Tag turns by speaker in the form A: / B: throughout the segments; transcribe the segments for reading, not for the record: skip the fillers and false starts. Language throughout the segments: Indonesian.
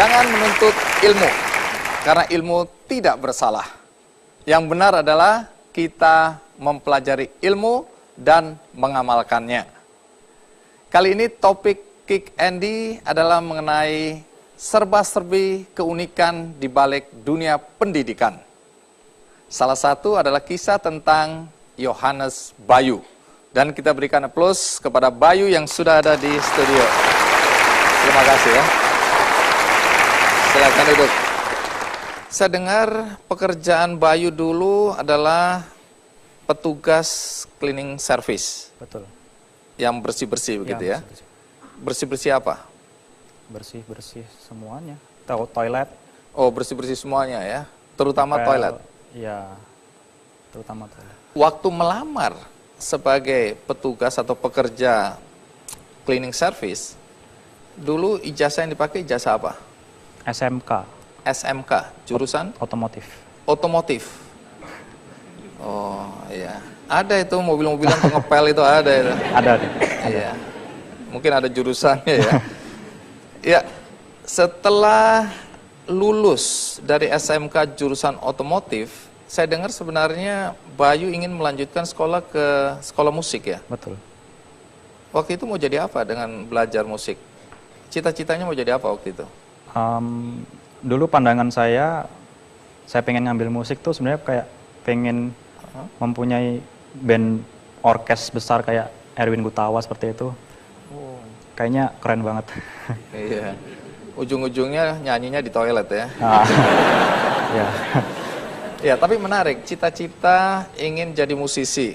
A: Jangan menuntut ilmu, karena ilmu tidak bersalah. Yang benar adalah kita mempelajari ilmu dan mengamalkannya. Kali ini topik Kick Andy adalah mengenai serba-serbi keunikan di balik dunia pendidikan. Salah satu adalah kisah tentang Yohanes Bayu. Dan kita berikan aplaus kepada Bayu yang sudah ada di studio. Terima kasih ya. Silakan duduk. Saya dengar pekerjaan Bayu dulu adalah petugas cleaning service.
B: Betul.
A: Yang bersih-bersih begitu ya? Bersih-bersih apa?
B: Bersih-bersih semuanya. Toilet.
A: Oh, bersih-bersih semuanya ya? Terutama toilet?
B: Iya, terutama toilet.
A: Waktu melamar sebagai petugas atau pekerja cleaning service, dulu ijazah yang dipakai ijazah apa?
B: SMK.
A: SMK, jurusan?
B: Otomotif.
A: Otomotif. Oh iya, ada itu mobil-mobilan pengepel itu ada itu.
B: Ada.
A: Iya, mungkin ada jurusannya ya. Ya, setelah lulus dari SMK jurusan otomotif, saya dengar sebenarnya Bayu ingin melanjutkan sekolah ke sekolah musik ya?
B: Betul.
A: Waktu itu mau jadi apa dengan belajar musik? Cita-citanya mau jadi apa waktu itu?
B: Dulu pandangan saya pengen ngambil musik tuh sebenarnya kayak pengen mempunyai band orkes besar kayak Erwin Gutawa seperti itu.
A: Oh.
B: Kayaknya keren banget.
A: Iya. Ujung-ujungnya nyanyinya di toilet ya?
B: Ya.
A: Ya, tapi menarik, cita-cita ingin jadi musisi.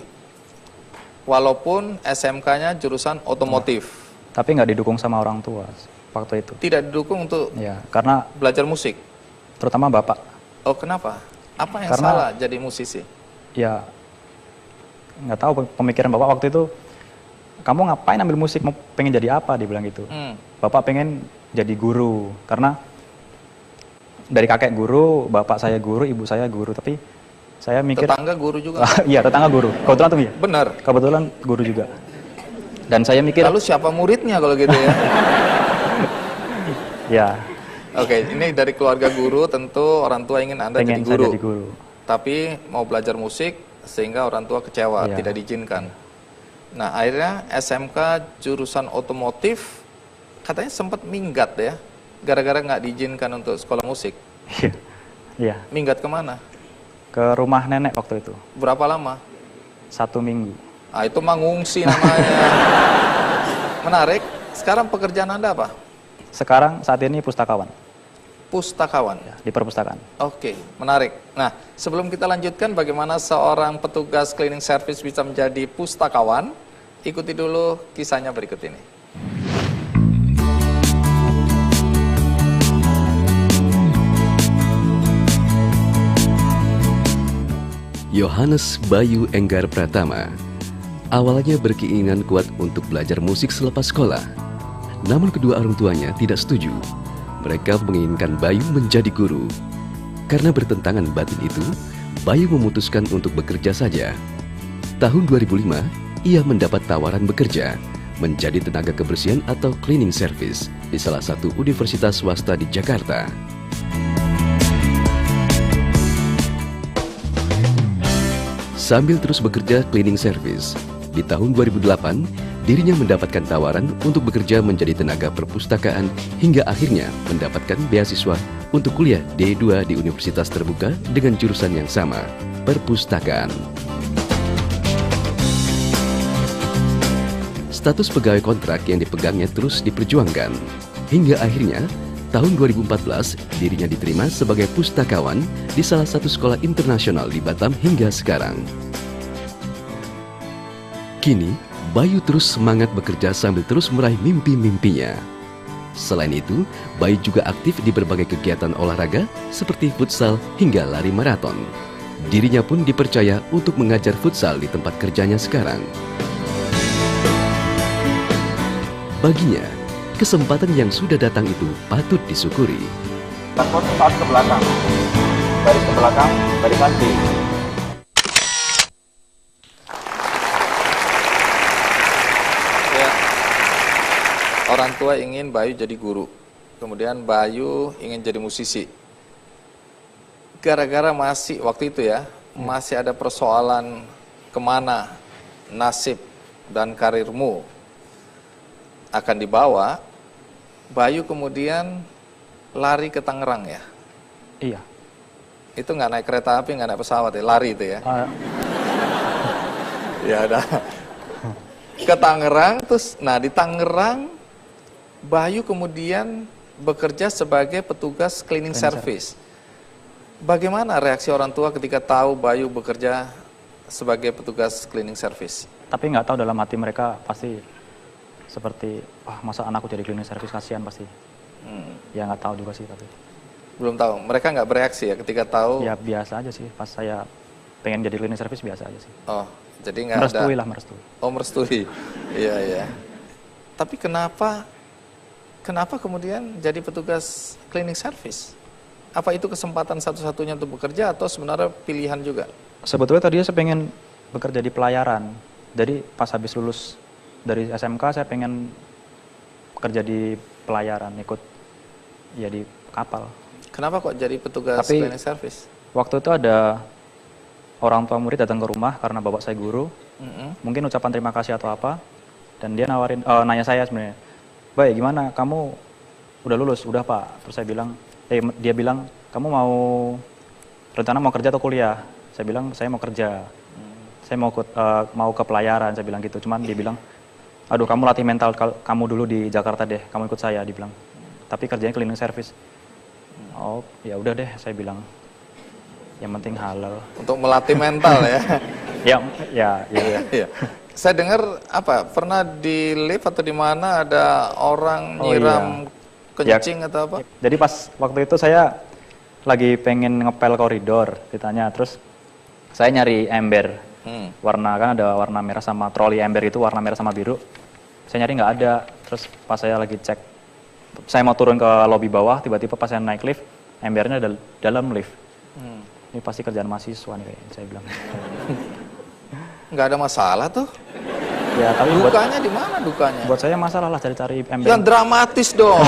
A: Walaupun SMK-nya jurusan otomotif.
B: Tapi nggak didukung sama orang tua waktu itu.
A: Tidak didukung untuk
B: Ya, karena
A: belajar musik?
B: terutama bapak.
A: Oh, kenapa? Apa yang
B: Karena,
A: salah jadi musisi?
B: Ya, nggak tahu pemikiran bapak waktu itu. Kamu ngapain ambil musik? Mau pengen jadi apa? Dia bilang gitu. Bapak pengen jadi guru. Karena dari kakek guru, bapak saya guru, ibu saya guru. Tapi saya mikir...
A: Tetangga guru juga?
B: Iya, tetangga guru. Kebetulan tuh ya?
A: Benar?
B: Kebetulan guru juga. Dan saya mikir...
A: Lalu siapa muridnya kalau gitu ya?
B: Ya.
A: Oke, ini dari keluarga guru, tentu orang tua ingin Anda
B: Pengen
A: jadi guru.
B: saya jadi guru.
A: Tapi mau belajar musik, sehingga orang tua kecewa,
B: Ya.
A: tidak diizinkan. Nah, akhirnya SMK jurusan otomotif, katanya sempat minggat ya? Gara-gara nggak diizinkan untuk sekolah musik.
B: Iya.
A: Minggat kemana?
B: Ke rumah nenek waktu itu.
A: Berapa lama?
B: 1 minggu.
A: Ah, itu mengungsi namanya. Menarik. Sekarang pekerjaan Anda apa?
B: Sekarang saat ini pustakawan.
A: Pustakawan.
B: Ya, di perpustakaan.
A: Oke, menarik. Nah, sebelum kita lanjutkan bagaimana seorang petugas cleaning service bisa menjadi pustakawan, ikuti dulu kisahnya berikut ini.
C: Yohanes Bayu Enggar Pratama awalnya berkeinginan kuat untuk belajar musik selepas sekolah. Namun kedua orang tuanya tidak setuju. Mereka menginginkan Bayu menjadi guru. Karena bertentangan batin itu, Bayu memutuskan untuk bekerja saja. Tahun 2005, ia mendapat tawaran bekerja menjadi tenaga kebersihan atau cleaning service di salah satu universitas swasta di Jakarta. Sambil terus bekerja cleaning service, di tahun 2008, dirinya mendapatkan tawaran untuk bekerja menjadi tenaga perpustakaan hingga akhirnya mendapatkan beasiswa untuk kuliah D2 di universitas terbuka dengan jurusan yang sama, perpustakaan. Status pegawai kontrak yang dipegangnya terus diperjuangkan, hingga akhirnya tahun 2014 dirinya diterima sebagai pustakawan di salah satu sekolah internasional di Batam hingga sekarang. Kini, Bayu terus semangat bekerja sambil terus meraih mimpi-mimpinya. Selain itu, Bayu juga aktif di berbagai kegiatan olahraga seperti futsal hingga lari maraton. Dirinya pun dipercaya untuk mengajar futsal di tempat kerjanya sekarang. Baginya, kesempatan yang sudah datang itu patut disyukuri.
D: Saat ke belakang, baris ke belakang, barisan B.
A: Ya, orang tua ingin Bayu jadi guru. kemudian Bayu ingin jadi musisi. Gara-gara masih waktu itu ya, masih ada persoalan kemana nasib dan karirmu akan dibawa, Bayu kemudian lari ke Tangerang ya?
B: Iya.
A: Itu nggak naik kereta api, nggak naik pesawat ya, lari itu ya? Ya ada. Ke Tangerang, terus, nah di Tangerang, Bayu kemudian bekerja sebagai petugas cleaning service. Bagaimana reaksi orang tua ketika tahu Bayu bekerja sebagai petugas cleaning service?
B: Tapi nggak tahu, dalam hati mereka pasti seperti, wah masa anakku jadi cleaning service, kasihan pasti. Ya nggak tahu juga sih tapi.
A: Belum tahu. Mereka nggak bereaksi ya ketika tahu?
B: Ya biasa aja sih, pas saya pengen jadi cleaning service biasa aja sih.
A: Oh, jadi nggak ada.
B: Merestui lah, merestui.
A: Oh, merestui. Iya, iya. Tapi kenapa kemudian jadi petugas cleaning service? Apa itu kesempatan satu-satunya untuk bekerja atau sebenarnya pilihan juga?
B: Sebetulnya tadinya saya pengen bekerja di pelayaran. Jadi pas habis lulus dari SMK saya pengen bekerja di pelayaran, ikut ya di kapal.
A: Kenapa kok jadi petugas cleaning service?
B: Waktu itu ada orang tua murid datang ke rumah karena bapak saya guru. Mungkin ucapan terima kasih atau apa. Dan dia nawarin, nanya saya sebenarnya, "Baik, gimana? Kamu udah lulus?" "Udah, Pak." Terus saya bilang, dia bilang, "Kamu rencana mau kerja atau kuliah?" Saya bilang, "Saya mau kerja. Saya mau ke pelayaran," saya bilang gitu. Cuman dia bilang, "Aduh, kamu latih mental kamu dulu di Jakarta deh. Kamu ikut saya," dibilang. "Tapi kerjanya cleaning service." "Oh, ya udah deh," saya bilang. Yang penting halal.
A: Untuk melatih mental ya.
B: Ya.
A: Saya dengar pernah di lift atau di mana ada orang nyiram kencing atau apa?
B: Jadi pas waktu itu saya lagi pengen ngepel koridor, ditanya, terus saya nyari ember. Warna, kan ada warna merah sama troli ember itu warna merah sama biru. Saya nyari nggak ada. Terus pas saya lagi cek, saya mau turun ke lobi bawah, tiba-tiba pas saya naik lift, embernya ada dalam lift. Ini pasti kerjaan mahasiswa nih kayaknya, saya bilang.
A: Nggak ada masalah tuh.
B: Ya, tapi
A: dukanya di mana dukanya?
B: Buat saya masalah lah cari-cari ember.
A: Yang dramatis dong.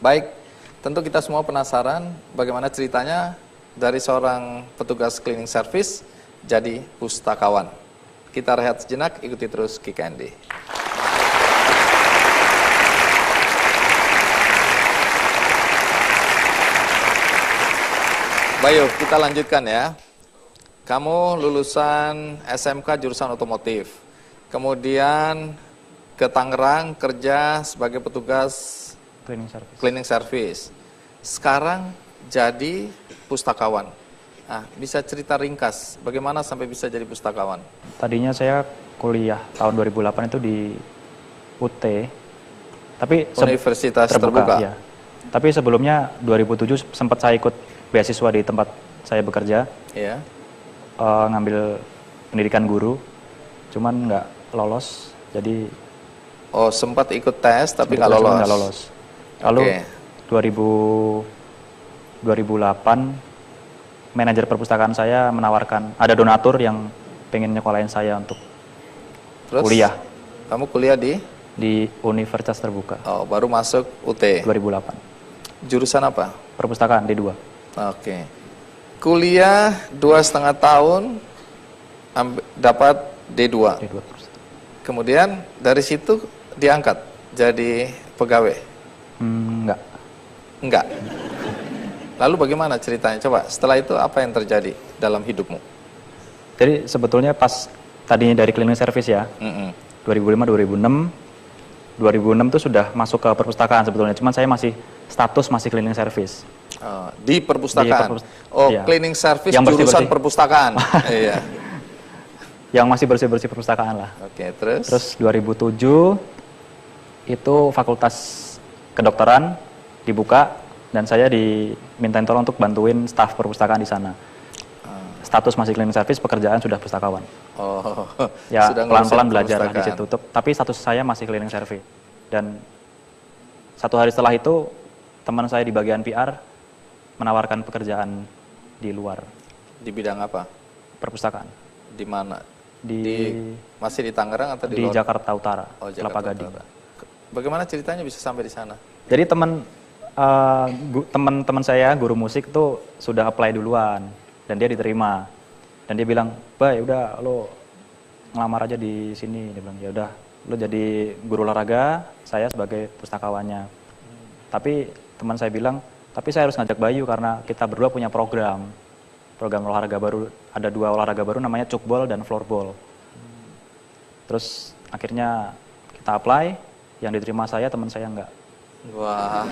A: Baik, tentu kita semua penasaran bagaimana ceritanya dari seorang petugas cleaning service jadi pustakawan. Kita rehat sejenak, ikuti terus Kick Andy. Bayu, kita lanjutkan ya. Kamu lulusan SMK jurusan otomotif. Kemudian ke Tangerang kerja sebagai petugas cleaning service. Sekarang jadi pustakawan. Nah, bisa cerita ringkas bagaimana sampai bisa jadi pustakawan?
B: Tadinya saya kuliah tahun 2008 itu di UT. Tapi
A: Universitas Terbuka.
B: Ya. Tapi sebelumnya 2007 sempat saya ikut beasiswa di tempat saya bekerja.
A: Iya.
B: Ngambil pendidikan guru, cuman nggak lolos. Jadi
A: sempat ikut tes tapi nggak lolos.
B: Nggak lolos. Lalu 2008 manajer perpustakaan saya menawarkan, ada donatur yang pengen nyekolahin saya untuk kuliah.
A: Kamu kuliah di
B: Universitas Terbuka.
A: Oh, baru masuk UT.
B: 2008.
A: Jurusan apa?
B: Perpustakaan D2.
A: Oke. Kuliah 2,5 tahun dapat D2. Kemudian dari situ diangkat jadi pegawai. Enggak. Lalu bagaimana ceritanya? Coba setelah itu apa yang terjadi dalam hidupmu?
B: Jadi sebetulnya pas tadinya dari cleaning service ya, 2005-2006 itu sudah masuk ke perpustakaan sebetulnya. Cuman saya masih cleaning service.
A: Di perpustakaan?
B: Iya.
A: Cleaning service
B: yang
A: jurusan perpustakaan? Iya.
B: Yang masih bersih-bersih perpustakaan lah.
A: Oke, terus?
B: Terus 2007 itu fakultas kedokteran dibuka dan saya dimintain tolong untuk bantuin staf perpustakaan di sana. Status masih cleaning service, pekerjaan sudah pustakawan. Ya pelan-pelan belajar lah di situ. Tapi status saya masih cleaning service. Dan 1 hari setelah itu teman saya di bagian PR menawarkan pekerjaan di luar.
A: Di bidang apa?
B: Perpustakaan.
A: Di mana?
B: Masih
A: di Tangerang atau di
B: Jakarta Utara,
A: Oh,
B: Kelapa
A: Jakarta
B: Gading.
A: Utara. Bagaimana ceritanya bisa sampai di sana?
B: Jadi teman-teman saya guru musik tuh sudah apply duluan dan dia diterima. Dan dia bilang, "Bay, udah lo ngelamar aja di sini." Dia bilang, "Ya udah, lo jadi guru olahraga, saya sebagai pustakawannya." Tapi teman saya bilang, "Tapi saya harus ngajak Bayu karena kita berdua punya program olahraga baru. Ada 2 olahraga baru namanya cukball dan floorball." Terus akhirnya kita apply, yang diterima saya, teman saya enggak.
A: Wah,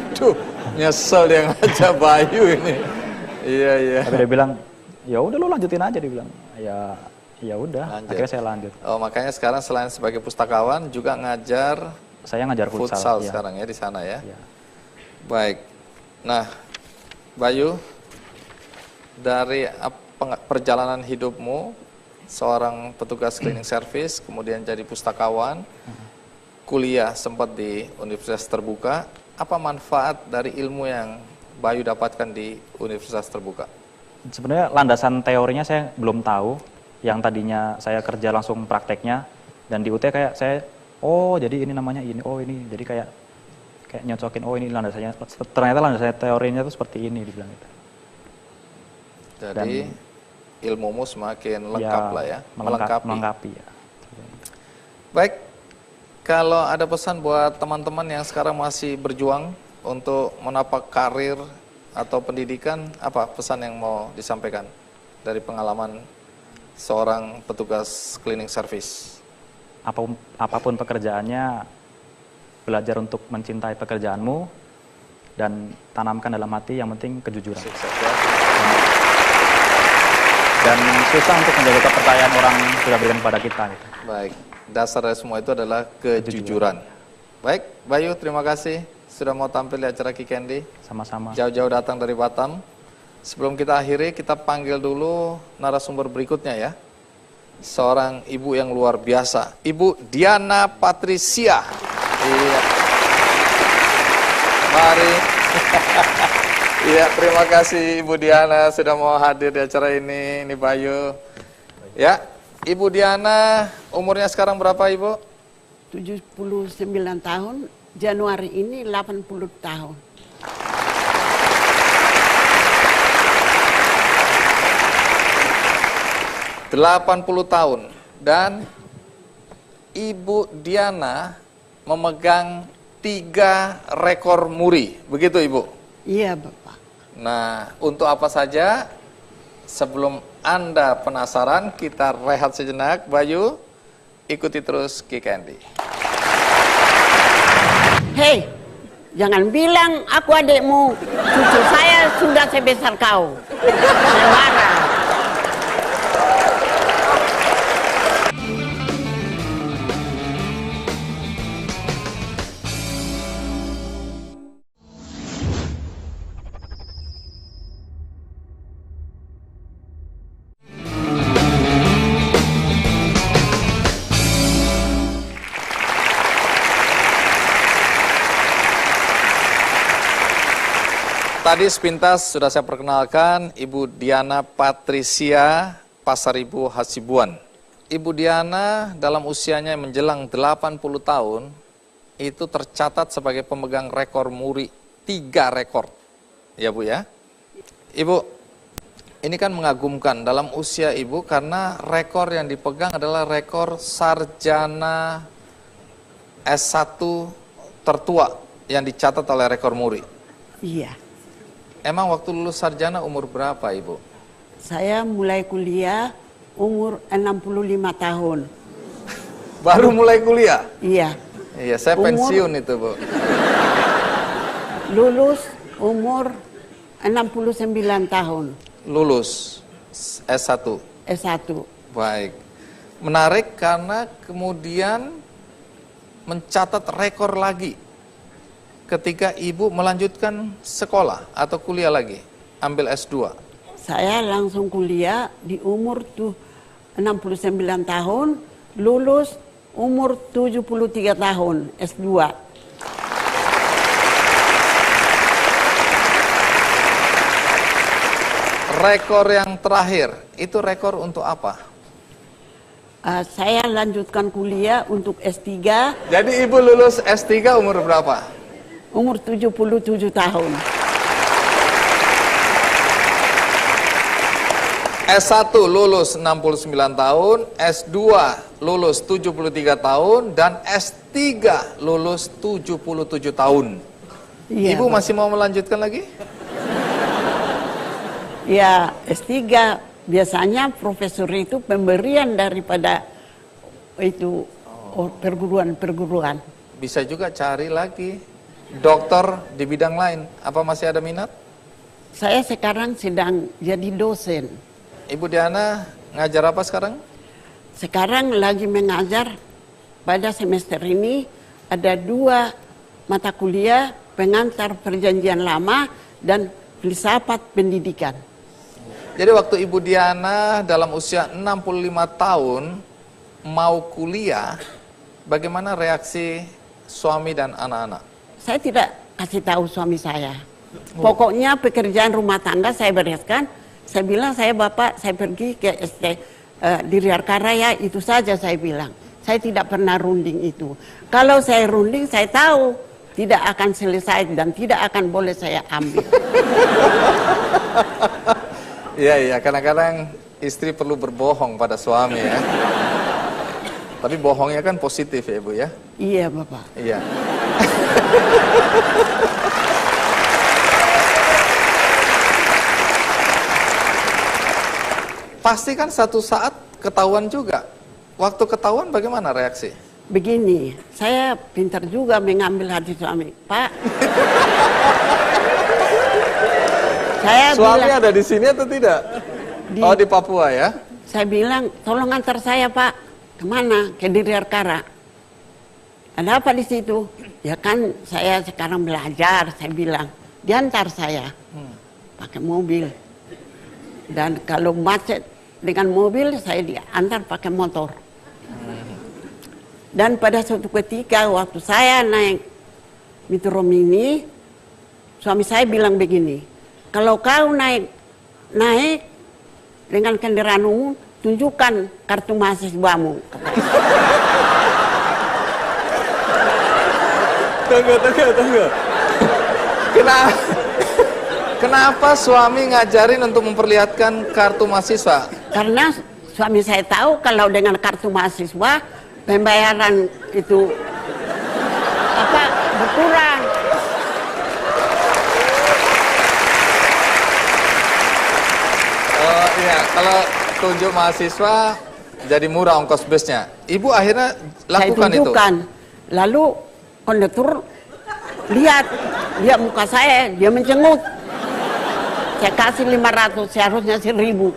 A: nyesel dia ngajak Bayu ini. Iya.
B: Tapi dia bilang, "Ya udah lo lanjutin aja." Dia bilang, ya udah. Akhirnya saya lanjut.
A: Oh, makanya sekarang selain sebagai pustakawan juga ngajar
B: Saya ngajar
A: futsal
B: ya.
A: sekarang ya di sana ya.
B: Ya.
A: Baik. Nah, Bayu, dari perjalanan hidupmu seorang petugas cleaning service, kemudian jadi pustakawan, kuliah sempat di Universitas Terbuka, apa manfaat dari ilmu yang Bayu dapatkan di Universitas Terbuka?
B: Sebenarnya landasan teorinya saya belum tahu. Yang tadinya saya kerja langsung prakteknya, dan di UT kayak saya, oh jadi ini namanya ini, oh ini, jadi kayak nyocokin, oh ini landasannya, ternyata landasan teorinya itu seperti ini, dibilang itu.
A: Jadi ilmumu semakin lengkap lah ya,
B: melengkapi ya.
A: Baik, kalau ada pesan buat teman-teman yang sekarang masih berjuang untuk menapak karir atau pendidikan, apa pesan yang mau disampaikan dari pengalaman seorang petugas cleaning service?
B: Apapun pekerjaannya, belajar untuk mencintai pekerjaanmu dan tanamkan dalam hati yang penting kejujuran.
A: Sukses ya.
B: Dan susah untuk menjaga kepercayaan orang sudah berikan kepada kita. Gitu.
A: Baik, dasar dari semua itu adalah kejujuran. Baik, Bayu, terima kasih sudah mau tampil di acara Kikendi.
B: Sama-sama.
A: Jauh-jauh datang dari Batam. Sebelum kita akhiri, kita panggil dulu narasumber berikutnya ya. Seorang ibu yang luar biasa, Ibu Diana Patricia. Iya. Mari. Iya, terima kasih Ibu Diana sudah mau hadir di acara ini Bayu. Ya, Ibu Diana, umurnya sekarang berapa Ibu?
E: 79 tahun, Januari ini 80 tahun.
A: 80 tahun dan Ibu Diana memegang 3 rekor muri, begitu Ibu?
E: Iya Bapak.
A: Nah, untuk apa saja? Sebelum Anda penasaran, kita rehat sejenak. Bayu, ikuti terus Kikendi.
E: Hei, jangan bilang aku adikmu, cucu saya sudah sebesar kau. Sembarang.
A: Tadi sepintas sudah saya perkenalkan Ibu Diana Patricia Pasaribu Hasibuan. Ibu Diana dalam usianya menjelang 80 tahun itu tercatat sebagai pemegang rekor muri, 3 rekor. Ya Bu ya. Ibu, ini kan mengagumkan dalam usia Ibu karena rekor yang dipegang adalah rekor sarjana S1 tertua yang dicatat oleh rekor muri.
E: Iya.
A: Emang waktu lulus sarjana umur berapa Ibu?
E: Saya mulai kuliah umur 65 tahun.
A: Baru mulai kuliah?
E: Iya.
A: Iya, saya pensiun itu Bu.
E: Lulus umur 69 tahun.
A: Lulus S1?
E: S1.
A: Baik. Menarik karena kemudian mencatat rekor lagi ketika Ibu melanjutkan sekolah atau kuliah lagi, ambil S2.
E: Saya langsung kuliah di umur 69 tahun, lulus umur 73 tahun, S2.
A: Rekor yang terakhir, itu rekor untuk apa?
E: Saya lanjutkan kuliah untuk S3.
A: Jadi ibu lulus S3 umur berapa?
E: Umur 77 tahun.
A: S1 lulus 69 tahun, S2 lulus 73 tahun, dan S3 lulus 77 tahun.
E: Iya,
A: Ibu masih mau melanjutkan lagi?
E: Ya, S3 biasanya profesor itu pemberian daripada itu perguruan-perguruan.
A: Bisa juga cari lagi dokter di bidang lain. Apa masih ada minat?
E: Saya sekarang sedang jadi dosen.
A: Ibu Diana ngajar apa sekarang?
E: Sekarang lagi mengajar pada semester ini ada 2 mata kuliah, pengantar perjanjian lama dan filsafat pendidikan.
A: Jadi waktu Ibu Diana dalam usia 65 tahun mau kuliah, bagaimana reaksi suami dan anak-anak?
E: Saya tidak kasih tahu suami saya. Pokoknya pekerjaan rumah tangga saya bereskan. Saya bilang, Bapak, saya pergi ke di Riarka Raya, itu saja saya bilang. Saya tidak pernah runding itu. Kalau saya runding, saya tahu tidak akan selesai dan tidak akan boleh saya ambil.
A: Iya, kadang-kadang istri perlu berbohong pada suami ya. Tapi bohongnya kan positif ya Ibu ya?
E: Iya, Bapak.
A: Iya. Pasti kan satu saat ketahuan juga. Waktu ketahuan bagaimana reaksi?
E: Begini, saya pintar juga mengambil hati suami. Pak, saya
A: Suami
E: bilang,
A: ada di sini atau tidak? Di Papua ya?
E: saya bilang, tolong antar saya Pak. Kemana? Ke Diriarkara. Ada apa di situ? Ya kan saya sekarang belajar, saya bilang. Diantar saya. Pakai mobil. Dan kalau macet dengan mobil, saya diantar pakai motor. Dan pada suatu ketika waktu saya naik Metro Mini, suami saya bilang begini, kalau kau naik dengan kendaraan umum, tunjukkan kartu mahasiswamu.
A: Tunggu. Kenapa suami ngajarin untuk memperlihatkan kartu mahasiswa?
E: Karena suami saya tahu kalau dengan kartu mahasiswa pembayaran itu berkurang.
A: Oh iya, kalau tunjuk mahasiswa jadi murah ongkos busnya. Ibu akhirnya lakukan
E: Saya tunjukkan. Lalu kondektur lihat muka saya, dia mencengut. Saya kasih 500, seharusnya 1.000.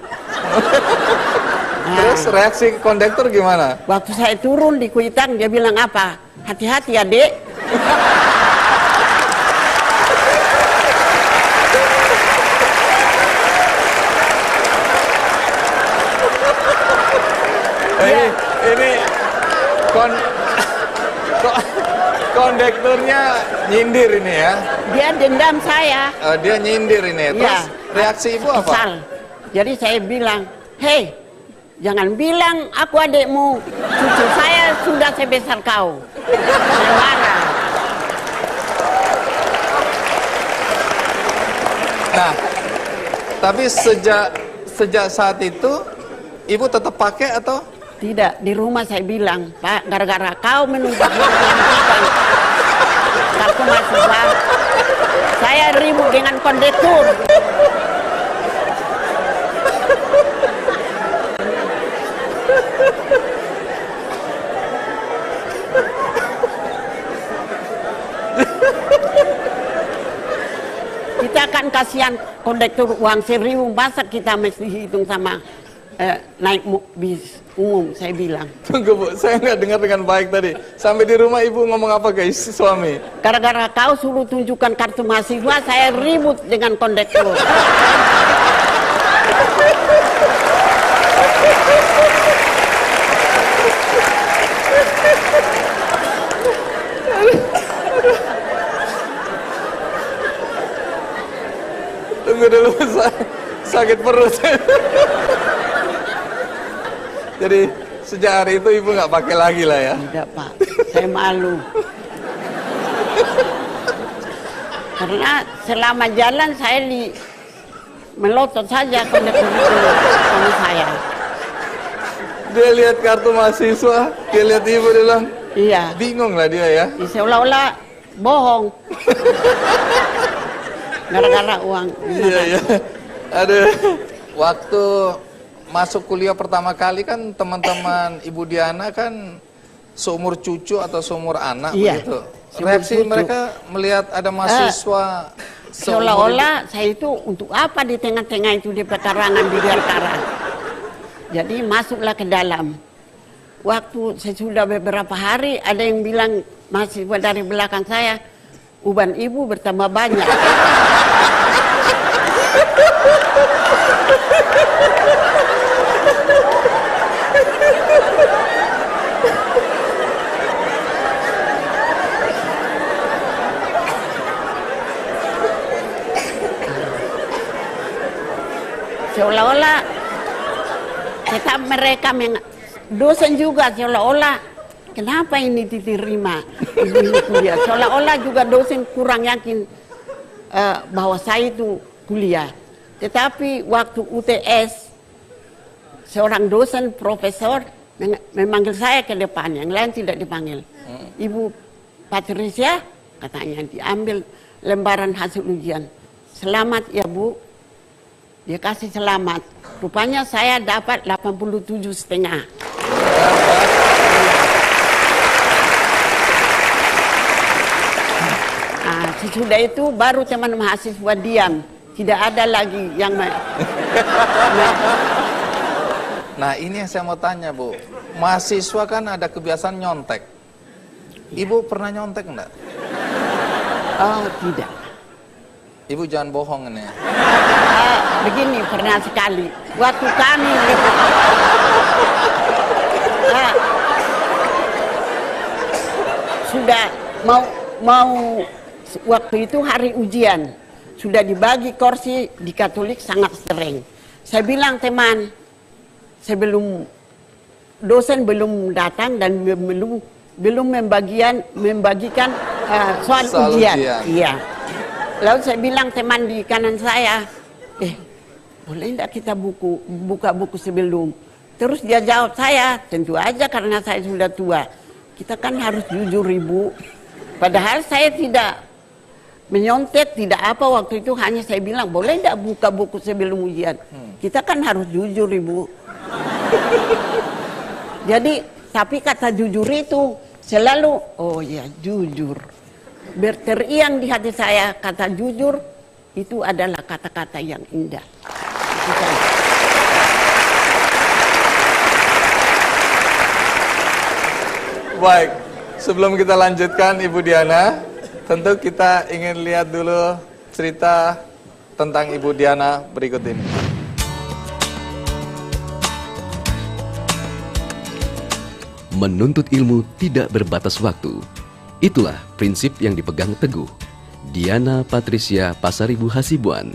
A: Terus reaksi kondektur gimana?
E: Waktu saya turun di Kuitang, dia bilang apa? Hati-hati ya, Dek.
A: Ini kondekturnya nyindir ini ya?
E: Dia dendam saya.
A: Dia nyindir ini. Terus reaksi ibu apa?
E: Kesal. Jadi saya bilang, hei, jangan bilang aku adikmu. Cucu saya sudah sebesar kau. Saya marah.
A: Nah, tapi sejak saat itu ibu tetap pakai atau?
E: Tidak, di rumah saya bilang, Pak, gara-gara kau menumpang kartu mahasiswa, saya ribut dengan kondektur. Kita akan kasihan kondektur uang 1.000, masa kita mesti hitung sama naik bis umum, saya bilang.
A: Tunggu Bu, saya nggak dengar dengan baik tadi. Sampai di rumah ibu ngomong apa guys, suami?
E: Gara-gara kau suruh tunjukkan kartu mahasiswa, saya ribut dengan kondektur.
A: Tunggu dulu, sakit perut. Jadi Sejak hari itu ibu nggak pakai lagi lah ya?
E: Tidak Pak, saya malu. Karena selama jalan saya melotot saja kurikulum sama saya.
A: Dia lihat kartu mahasiswa, dia lihat ibu, dia bilang,
E: Iya.
A: bingung lah dia ya.
E: Seolah-olah bohong. Gara-gara uang.
A: Iya, iya. Aduh, waktu masuk kuliah pertama kali kan teman-teman Ibu Diana kan seumur cucu atau seumur anak
E: Iya,
A: begitu.
E: seumur
A: Reaksi
E: cucu.
A: mereka melihat ada mahasiswa
E: Seolah-olah saya itu untuk apa di tengah-tengah itu di pekarangan di Garkara. Jadi masuklah ke dalam. Waktu sesudah beberapa hari ada yang bilang mahasiswa dari belakang saya, uban ibu bertambah banyak. Seolah-olah tetap mereka dosen juga seolah-olah kenapa ini diterima ibu kuliah, seolah-olah juga dosen kurang yakin bahwa saya itu kuliah. Tetapi waktu UTS seorang dosen profesor memanggil saya ke depan, yang lain tidak dipanggil. Ibu Patricia katanya diambil lembaran hasil ujian. Selamat ya Bu. Dia kasih selamat. Rupanya saya dapat 87,5. Nah, sesudah itu baru teman mahasiswa diam. Tidak ada lagi yang
A: Nah, ini yang saya mau tanya, Bu. Mahasiswa kan ada kebiasaan nyontek. Ibu pernah nyontek enggak?
E: Oh, tidak.
A: Ibu jangan bohong ini.
E: Begini, pernah sekali. Waktu kami sudah mau waktu itu hari ujian, sudah dibagi kursi di Katolik sangat sering. Saya bilang teman, sebelum dosen belum datang dan belum membagikan soal ujian. Iya. Lalu saya bilang teman di kanan saya, boleh tidak kita buka buku sebelum? Terus dia jawab saya, tentu aja karena saya sudah tua. Kita kan harus jujur Ibu. Padahal saya tidak menyontek, tidak apa waktu itu, hanya saya bilang, boleh tidak buka buku sebelum ujian? Kita kan harus jujur Ibu. Jadi, tapi kata jujur itu selalu, oh ya jujur. Berteriang di hati saya, kata jujur itu adalah kata-kata yang indah.
A: Baik, sebelum kita lanjutkan Ibu Diana, tentu kita ingin lihat dulu cerita tentang Ibu Diana berikut ini.
C: Menuntut ilmu tidak berbatas waktu. Itulah prinsip yang dipegang teguh Diana Patricia Pasaribu Hasibuan.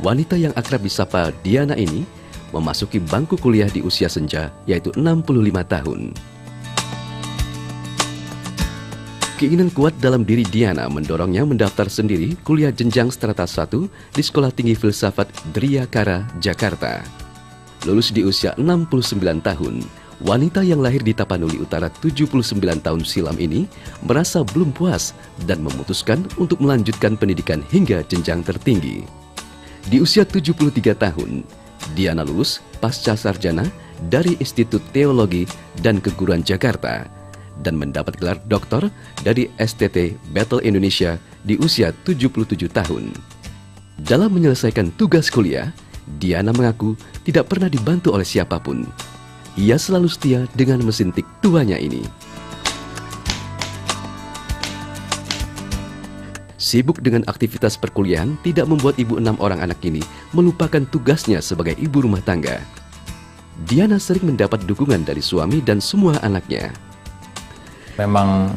C: Wanita yang akrab disapa Diana ini memasuki bangku kuliah di usia senja, yaitu 65 tahun. Keinginan kuat dalam diri Diana mendorongnya mendaftar sendiri kuliah jenjang strata 1 di Sekolah Tinggi Filsafat Driyakara, Jakarta. Lulus di usia 69 tahun, wanita yang lahir di Tapanuli Utara 79 tahun silam ini merasa belum puas dan memutuskan untuk melanjutkan pendidikan hingga jenjang tertinggi. Di usia 73 tahun, Diana lulus pasca sarjana dari Institut Teologi dan Keguruan Jakarta dan mendapat gelar doktor dari STT Battle Indonesia di usia 77 tahun. Dalam menyelesaikan tugas kuliah, Diana mengaku tidak pernah dibantu oleh siapapun. Ia selalu setia dengan mesin tik tuanya ini. Sibuk dengan aktivitas perkuliahan tidak membuat ibu 6 orang anak ini melupakan tugasnya sebagai ibu rumah tangga. Diana sering mendapat dukungan dari suami dan semua anaknya.
F: Memang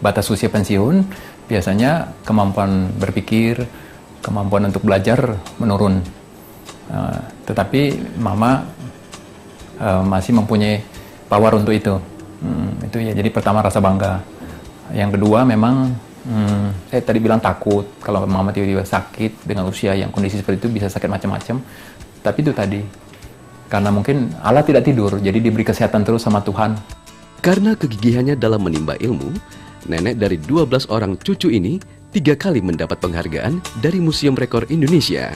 F: batas usia pensiun, biasanya kemampuan berpikir, kemampuan untuk belajar menurun. Tetapi mama masih mempunyai power untuk itu. Itu ya, jadi pertama rasa bangga. Yang kedua memang saya tadi bilang takut kalau mama tiba-tiba sakit dengan usia yang kondisi seperti itu, bisa sakit macam-macam. Tapi itu tadi, karena mungkin Allah tidak tidur, jadi diberi kesehatan terus sama Tuhan.
C: Karena kegigihannya dalam menimba ilmu, nenek dari 12 orang cucu ini 3 kali mendapat penghargaan dari Museum Rekor Indonesia.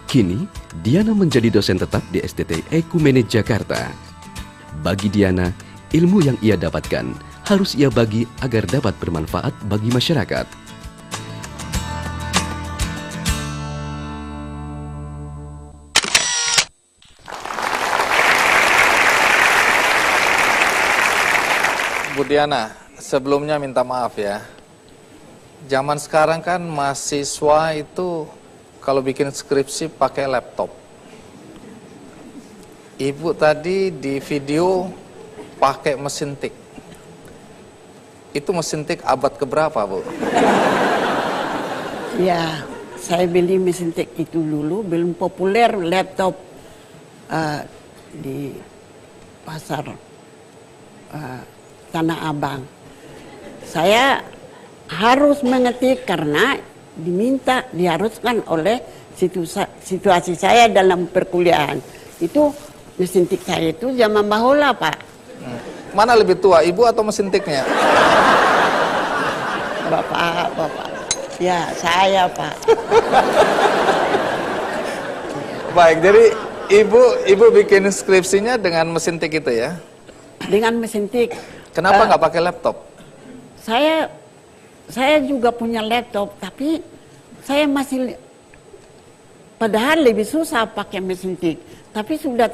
C: Kini, Diana menjadi dosen tetap di STT Ekumene Jakarta. Bagi Diana, ilmu yang ia dapatkan harus ia bagi agar dapat bermanfaat bagi masyarakat.
A: Bu Diana, sebelumnya minta maaf ya. Zaman sekarang kan mahasiswa itu kalau bikin skripsi pakai laptop. Ibu tadi di video pakai mesin tik. Itu mesin tik abad keberapa, Bu?
E: Ya, saya beli mesin tik itu dulu, belum populer laptop di pasar Tanah Abang. Saya harus mengetik karena diharuskan oleh situasi saya dalam perkuliahan. Itu mesin tik saya itu zaman bahula, Pak.
A: Mana lebih tua, ibu atau mesin tiknya?
E: Bapak. Ya, saya, Pak.
A: Baik, jadi ibu bikin skripsinya dengan mesin tik itu ya?
E: Dengan mesin tik.
A: Kenapa nggak pakai laptop?
E: Saya juga punya laptop, tapi saya masih, padahal lebih susah pakai mesin tik. Tapi sudah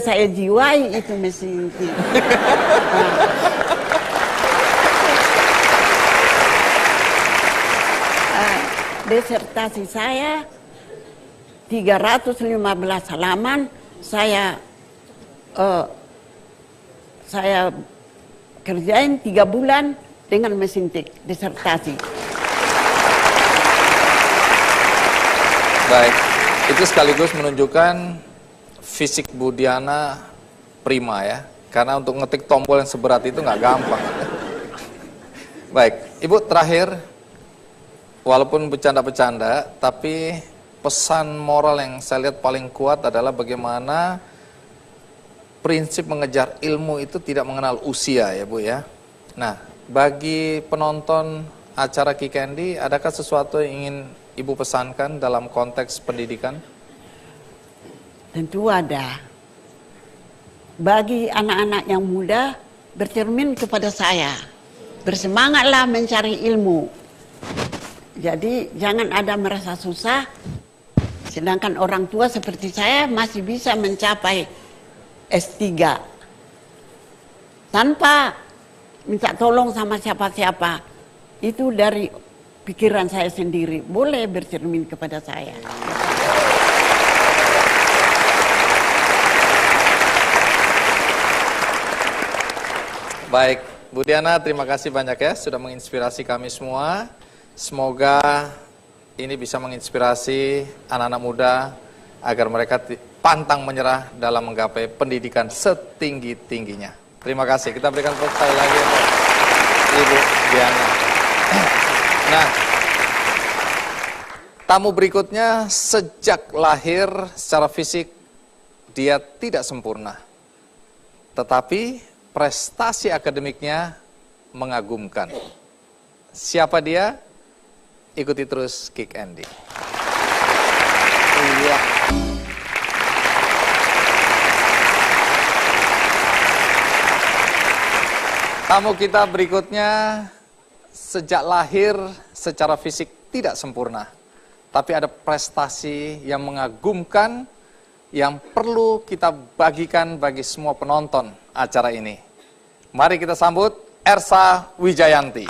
E: saya jiwai itu mesin tik. Disertasi saya 315 halaman, saya kerjain 3 bulan dengan mesin tik, disertasi.
A: Baik, itu sekaligus menunjukkan fisik Bu Diana prima ya. Karena untuk ngetik tombol yang seberat itu nggak gampang. Baik, Ibu terakhir, walaupun bercanda-bercanda, tapi pesan moral yang saya lihat paling kuat adalah bagaimana prinsip mengejar ilmu itu tidak mengenal usia ya Bu ya. Nah, bagi penonton acara Ki Candy, adakah sesuatu yang ingin Ibu pesankan dalam konteks pendidikan?
E: Tentu ada. Bagi anak-anak yang muda, bercermin kepada saya. Bersemangatlah mencari ilmu. Jadi jangan ada merasa susah, sedangkan orang tua seperti saya masih bisa mencapai S3 tanpa minta tolong sama siapa-siapa. Itu dari pikiran saya sendiri, boleh bercermin kepada saya.
A: Baik, Bu Diana, terima kasih banyak ya sudah menginspirasi kami semua. Semoga ini bisa menginspirasi anak-anak muda agar mereka pantang menyerah dalam menggapai pendidikan setinggi-tingginya. Terima kasih. Kita berikan tepuk sekali lagi untuk Ibu Diana. Nah, tamu berikutnya sejak lahir secara fisik dia tidak sempurna. Tetapi prestasi akademiknya mengagumkan. Siapa dia? Ikuti terus Kick Andy. Iya. Tamu kita berikutnya sejak lahir secara fisik tidak sempurna. Tapi ada prestasi yang mengagumkan yang perlu kita bagikan bagi semua penonton acara ini. Mari kita sambut Ersa Wijayanti.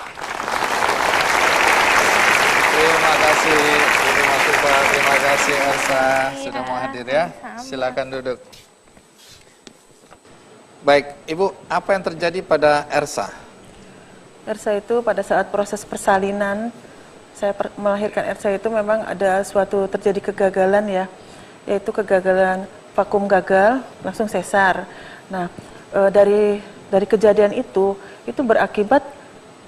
A: Terima kasih, Ibu Masuba. Terima kasih Ersa sudah mau hadir ya. Silakan duduk. Baik, Ibu, apa yang terjadi pada Ersa?
G: Ersa itu pada saat proses persalinan, saya melahirkan Ersa itu memang ada suatu terjadi kegagalan ya, yaitu kegagalan vakum gagal, langsung sesar. Nah, dari kejadian itu berakibat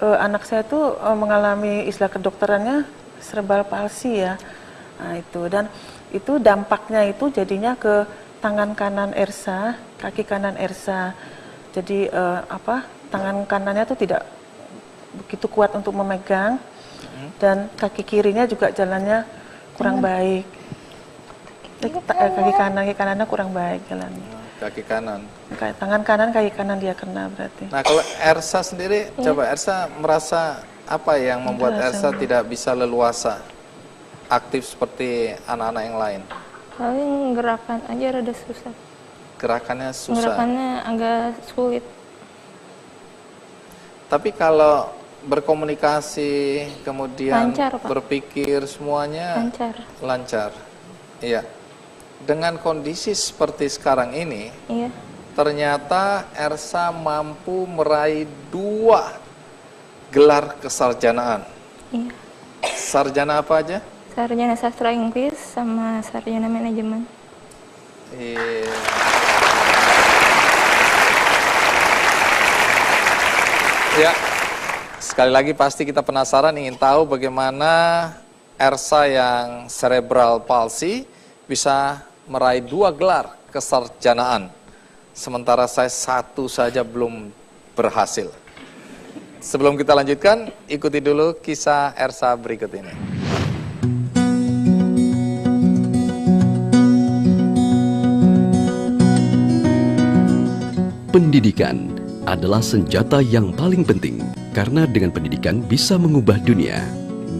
G: anak saya tuh mengalami istilah kedokterannya cerebral palsy ya. Nah, itu dan itu dampaknya itu jadinya ke tangan kanan Ersa, kaki kanan Ersa. Jadi tangan kanannya tuh tidak begitu kuat untuk memegang dan kaki kirinya juga jalannya kurang baik. Kaki kanannya kurang baik jalannya.
A: Kaki kanan.
G: Tangan kanan, kaki kanan dia kena berarti.
A: Nah, kalau Ersa sendiri, coba Ersa merasa apa yang membuat Ersa tidak bisa leluasa aktif seperti anak-anak yang lain?
H: Paling gerakan aja rada susah.
A: Gerakannya susah.
H: Gerakannya agak sulit.
A: Tapi kalau berkomunikasi, kemudian
H: Lancar, Pak.
A: berpikir semuanya lancar. Iya. Dengan kondisi seperti sekarang ini,
H: Iya.
A: ternyata Ersa mampu meraih 2 gelar kesarjanaan.
H: Iya.
A: Sarjana apa aja?
H: Sarjana sastra Inggris sama sarjana manajemen.
A: Iya. Ya, sekali lagi pasti kita penasaran ingin tahu bagaimana Ersa yang cerebral palsy bisa meraih 2 gelar kesarjanaan. Sementara saya 1 saja belum berhasil. Sebelum kita lanjutkan, ikuti dulu kisah Ersa berikut ini.
C: Pendidikan adalah senjata yang paling penting karena dengan pendidikan bisa mengubah dunia.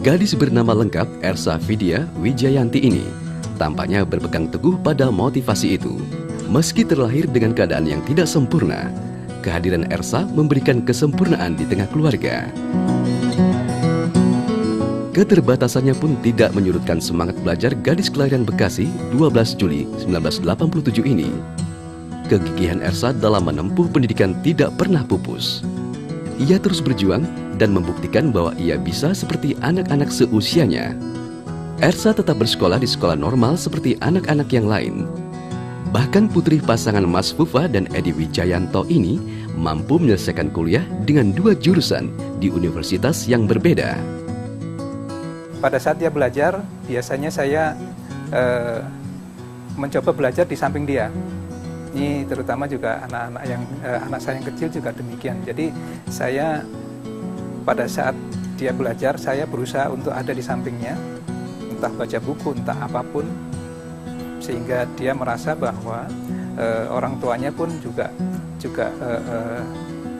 C: Gadis bernama lengkap Ersa Vidya Wijayanti ini tampaknya berpegang teguh pada motivasi itu. Meski terlahir dengan keadaan yang tidak sempurna, kehadiran Ersa memberikan kesempurnaan di tengah keluarga. Keterbatasannya pun tidak menyurutkan semangat belajar gadis kelahiran Bekasi 12 Juli 1987 ini. Kegigihan Ersa dalam menempuh pendidikan tidak pernah pupus. Ia terus berjuang dan membuktikan bahwa ia bisa seperti anak-anak seusianya. Ersa tetap bersekolah di sekolah normal seperti anak-anak yang lain. Bahkan putri pasangan Mas Fufa dan Edi Wijayanto ini mampu menyelesaikan kuliah dengan 2 jurusan di universitas yang berbeda.
I: Pada saat dia belajar, biasanya saya mencoba belajar di samping dia. Ini terutama juga anak saya yang kecil juga demikian. Jadi saya pada saat dia belajar, saya berusaha untuk ada di sampingnya, entah baca buku, entah apapun, sehingga dia merasa bahwa orang tuanya pun juga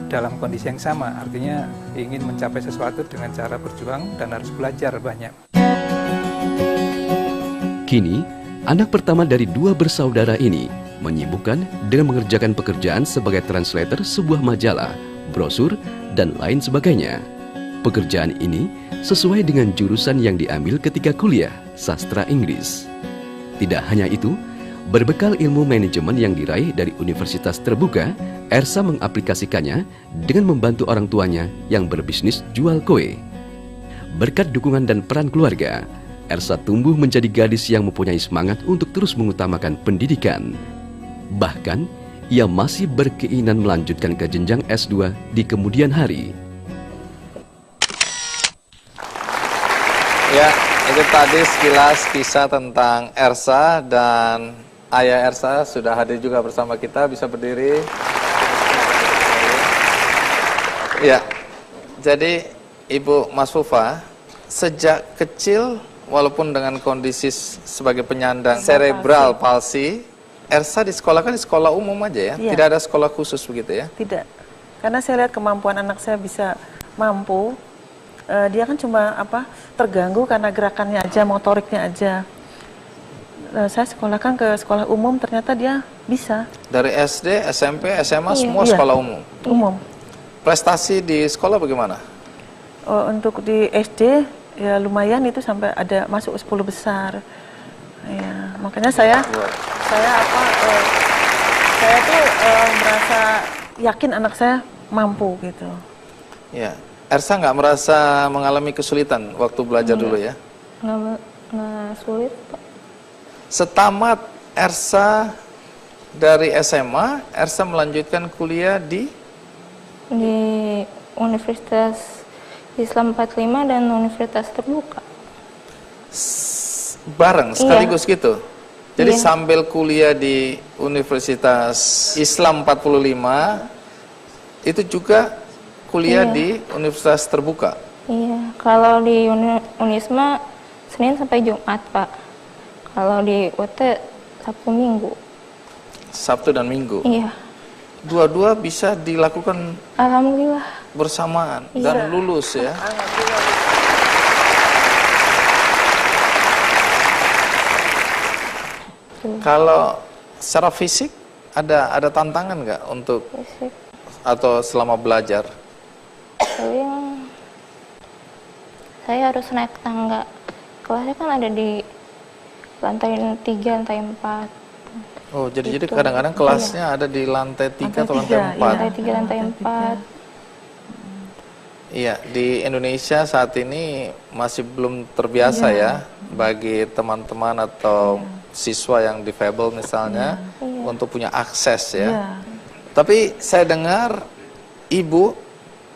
I: dalam kondisi yang sama, artinya ingin mencapai sesuatu dengan cara berjuang dan harus belajar banyak.
C: Kini, anak pertama dari 2 bersaudara ini menyibukkan dengan mengerjakan pekerjaan sebagai translator sebuah majalah, brosur, dan lain sebagainya. Pekerjaan ini sesuai dengan jurusan yang diambil ketika kuliah, sastra Inggris. Tidak hanya itu, berbekal ilmu manajemen yang diraih dari universitas terbuka, Ersa mengaplikasikannya dengan membantu orang tuanya yang berbisnis jual kue. Berkat dukungan dan peran keluarga, Ersa tumbuh menjadi gadis yang mempunyai semangat untuk terus mengutamakan pendidikan. Bahkan, ia masih berkeinginan melanjutkan ke jenjang S2 di kemudian hari.
A: Ya, itu tadi sekilas kisah tentang Ersa, dan ayah Ersa sudah hadir juga bersama kita, bisa berdiri. Ya, jadi Ibu Mas Fufa, sejak kecil walaupun dengan kondisi sebagai penyandang cerebral palsy, Ersa disekolahkan di sekolah umum aja ya?
G: Iya.
A: Tidak ada sekolah khusus begitu ya?
G: Tidak, karena saya lihat kemampuan anak saya bisa mampu. Dia kan cuma terganggu karena gerakannya aja, motoriknya aja. Saya sekolahkan ke sekolah umum, ternyata dia bisa.
A: Dari SD, SMP, SMA, semua sekolah umum?
G: Umum.
A: Prestasi di sekolah bagaimana?
G: Untuk di SD, ya lumayan itu sampai ada masuk 10 besar. Ya, makanya saya tuh merasa yakin anak saya mampu gitu.
A: Ya, Ersa nggak merasa mengalami kesulitan waktu belajar dulu ya?
H: Nggak sulit, Pak.
A: Setamat Ersa dari SMA, Ersa melanjutkan kuliah di
H: Universitas Islam 45 dan Universitas Terbuka.
A: Bareng, sekaligus gitu? Jadi
H: Iya.
A: sambil kuliah di Universitas Islam 45, itu juga kuliah
H: Iya.
A: di Universitas Terbuka?
H: Iya, kalau di Unisma Senin sampai Jumat, Pak. Kalau di UT Sabtu Minggu.
A: Sabtu dan Minggu?
H: Iya.
A: Dua-dua bisa dilakukan
H: Alhamdulillah.
A: bersamaan
H: Iya.
A: dan lulus ya? Kalau secara fisik ada tantangan nggak untuk
H: Fisik.
A: atau selama belajar?
H: Paling saya harus naik tangga. Kelasnya kan ada di lantai 3, lantai 4.
A: Oh, jadi
H: Gitu.
A: kadang-kadang kelasnya ada di lantai 3 atau lantai 4?
H: Lantai 3, lantai 4.
A: Iya, di Indonesia saat ini masih belum terbiasa ya bagi teman-teman atau siswa yang difabel misalnya untuk punya akses ya. Tapi saya dengar Ibu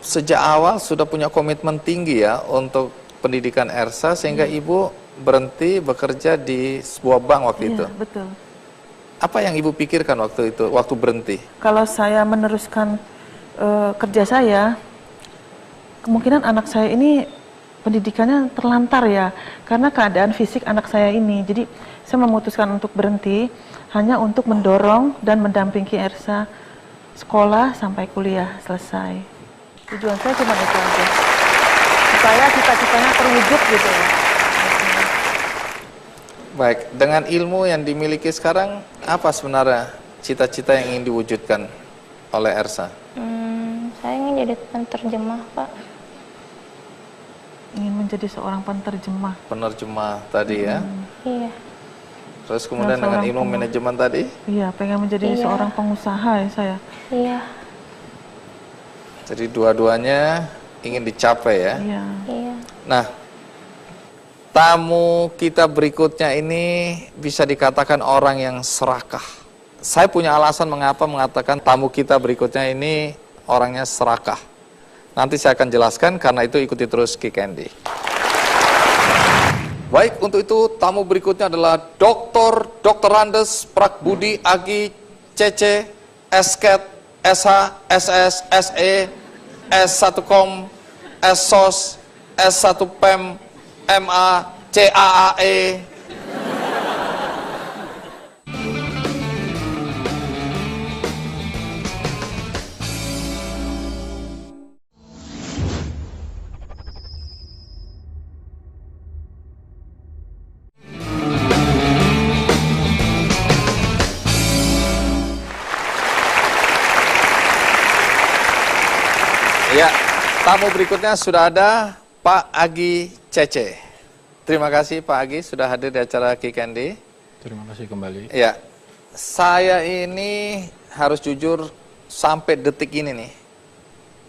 A: sejak awal sudah punya komitmen tinggi ya untuk pendidikan Ersa sehingga Ibu berhenti bekerja di sebuah bank waktu itu.
G: Betul.
A: Apa yang Ibu pikirkan waktu itu, waktu berhenti?
G: Kalau saya meneruskan kerja saya, kemungkinan anak saya ini pendidikannya terlantar ya, karena keadaan fisik anak saya ini. Jadi saya memutuskan untuk berhenti hanya untuk mendorong dan mendampingi Ersa sekolah sampai kuliah selesai. Tujuan saya cuma itu aja, supaya cita-citanya terwujud gitu ya.
A: Baik, dengan ilmu yang dimiliki sekarang, apa sebenarnya cita-cita yang ingin diwujudkan oleh Ersa?
H: Saya ingin jadi penerjemah, Pak.
G: Ingin menjadi seorang penerjemah.
A: Penerjemah tadi ya.
H: Iya.
A: Terus kemudian dengan
G: seorang
A: ilmu manajemen tadi?
G: Iya, pengen menjadi seorang pengusaha ya saya.
H: Iya.
A: Jadi dua-duanya ingin dicapai ya.
G: Iya.
H: Iya.
A: Nah, tamu kita berikutnya ini bisa dikatakan orang yang serakah. Saya punya alasan mengapa mengatakan tamu kita berikutnya ini orangnya serakah. Nanti saya akan jelaskan, karena itu ikuti terus Ki Candy. Baik, untuk itu tamu berikutnya adalah Dr. Andes Prakbudi Agi CC SKET SH SS SE S1 Kom SSOS S1 PEM MA CAAE. Ya, tamu berikutnya sudah ada Pak Agi Cece. Terima kasih Pak Agi sudah hadir di acara Ki Candy.
J: Terima kasih kembali.
A: Ya, saya ini harus jujur sampai detik ini nih,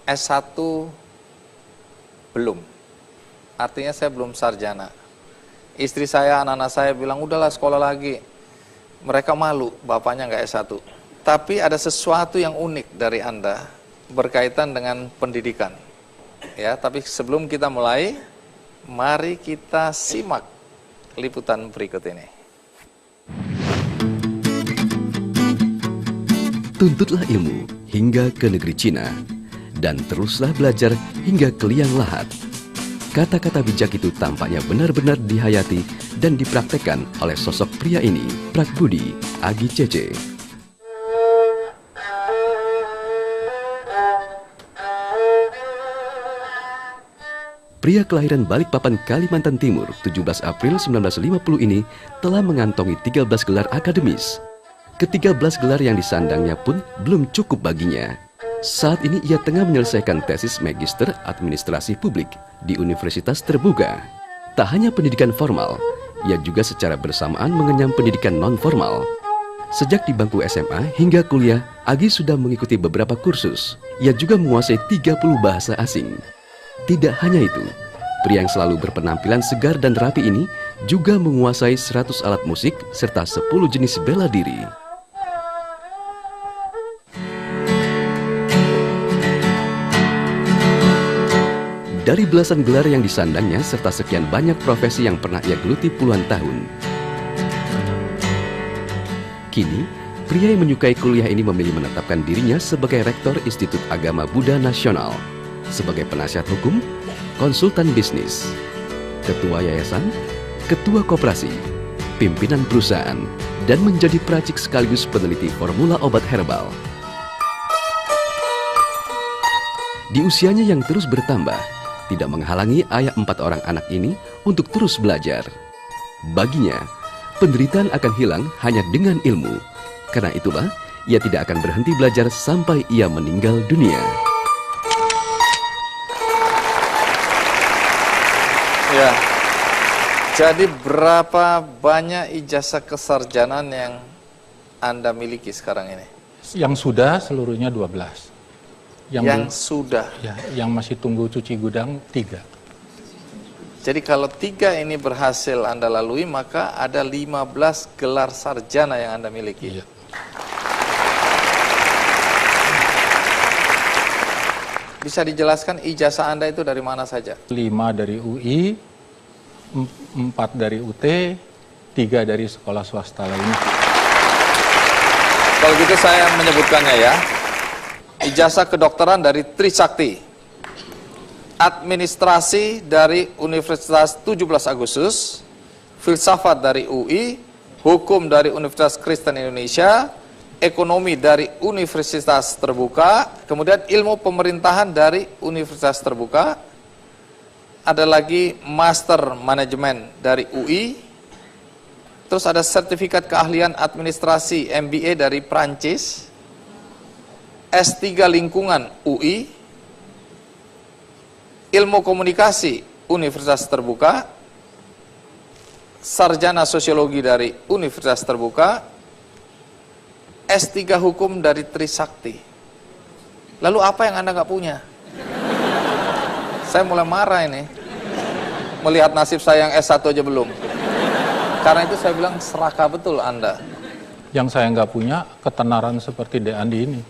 A: S1 belum. Artinya saya belum sarjana. Istri saya, anak-anak saya bilang, udahlah sekolah lagi. Mereka malu, bapaknya nggak S1. Tapi ada sesuatu yang unik dari Anda berkaitan dengan pendidikan. Ya, tapi sebelum kita mulai, mari kita simak liputan berikut ini.
C: Tuntutlah ilmu hingga ke negeri Cina, dan teruslah belajar hingga ke liang lahat. Kata-kata bijak itu tampaknya benar-benar dihayati dan dipraktekkan oleh sosok pria ini, Prakbudi Agi Cece. Pria kelahiran Balikpapan, Kalimantan Timur, 17 April 1950 ini telah mengantongi 13 gelar akademis. Ke-13 gelar yang disandangnya pun belum cukup baginya. Saat ini ia tengah menyelesaikan tesis Magister Administrasi Publik di Universitas Terbuka. Tak hanya pendidikan formal, ia juga secara bersamaan mengenyam pendidikan non-formal. Sejak di bangku SMA hingga kuliah, Agi sudah mengikuti beberapa kursus. Ia juga menguasai 30 bahasa asing. Tidak hanya itu, pria yang selalu berpenampilan segar dan rapi ini juga menguasai 100 alat musik serta 10 jenis bela diri. Dari belasan gelar yang disandangnya serta sekian banyak profesi yang pernah ia geluti puluhan tahun, kini pria yang menyukai kuliah ini memilih menetapkan dirinya sebagai Rektor Institut Agama Buddha Nasional, sebagai penasihat hukum, konsultan bisnis, ketua yayasan, ketua koperasi, pimpinan perusahaan, dan menjadi peracik sekaligus peneliti formula obat herbal. Di usianya yang terus bertambah, tidak menghalangi ayah 4 orang anak ini untuk terus belajar. Baginya, penderitaan akan hilang hanya dengan ilmu. Karena itulah, ia tidak akan berhenti belajar sampai ia meninggal dunia.
A: Ya, jadi berapa banyak ijazah kesarjanaan yang Anda miliki sekarang ini?
J: Yang sudah seluruhnya 12.
A: Yang sudah?
J: Ya, yang masih tunggu cuci gudang 3.
A: Jadi kalau 3 ini berhasil Anda lalui, maka ada 15 gelar sarjana yang Anda miliki.
J: Iya.
A: Bisa dijelaskan ijazah Anda itu dari mana saja?
J: 5 dari UI, 4 dari UT, 3 dari sekolah swasta lainnya.
A: Kalau gitu saya menyebutkannya ya. Ijazah kedokteran dari Trisakti, administrasi dari Universitas 17 Agustus, filsafat dari UI, hukum dari Universitas Kristen Indonesia, ekonomi dari Universitas Terbuka, kemudian ilmu pemerintahan dari Universitas Terbuka, ada lagi master manajemen dari UI, terus ada sertifikat keahlian administrasi MBA dari Prancis, S3 lingkungan UI, ilmu komunikasi Universitas Terbuka, sarjana sosiologi dari Universitas Terbuka, S3 hukum dari Trisakti. Lalu apa yang Anda nggak punya? Saya mulai marah ini, melihat nasib saya yang S1 aja belum. Karena itu saya bilang serakah betul Anda.
J: Yang saya nggak punya ketenaran seperti De Andi ini.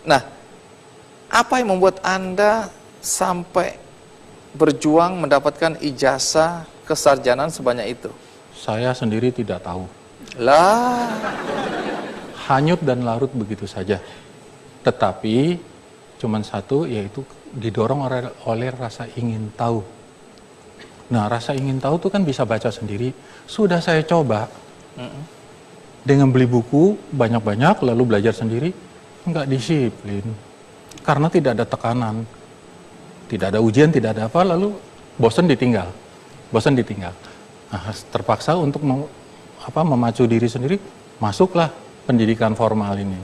A: Nah, apa yang membuat Anda sampai berjuang mendapatkan ijazah kesarjanaan sebanyak itu?
J: Saya sendiri tidak tahu.
A: Lah,
J: Hanyut dan larut begitu saja. Tetapi cuman satu, yaitu didorong oleh rasa ingin tahu. Nah, rasa ingin tahu itu kan bisa baca sendiri. Sudah saya coba dengan beli buku banyak-banyak lalu belajar sendiri. Enggak disiplin, karena tidak ada tekanan, tidak ada ujian, tidak ada apa, lalu bosan ditinggal. Nah, terpaksa untuk memacu diri sendiri, masuklah pendidikan formal ini.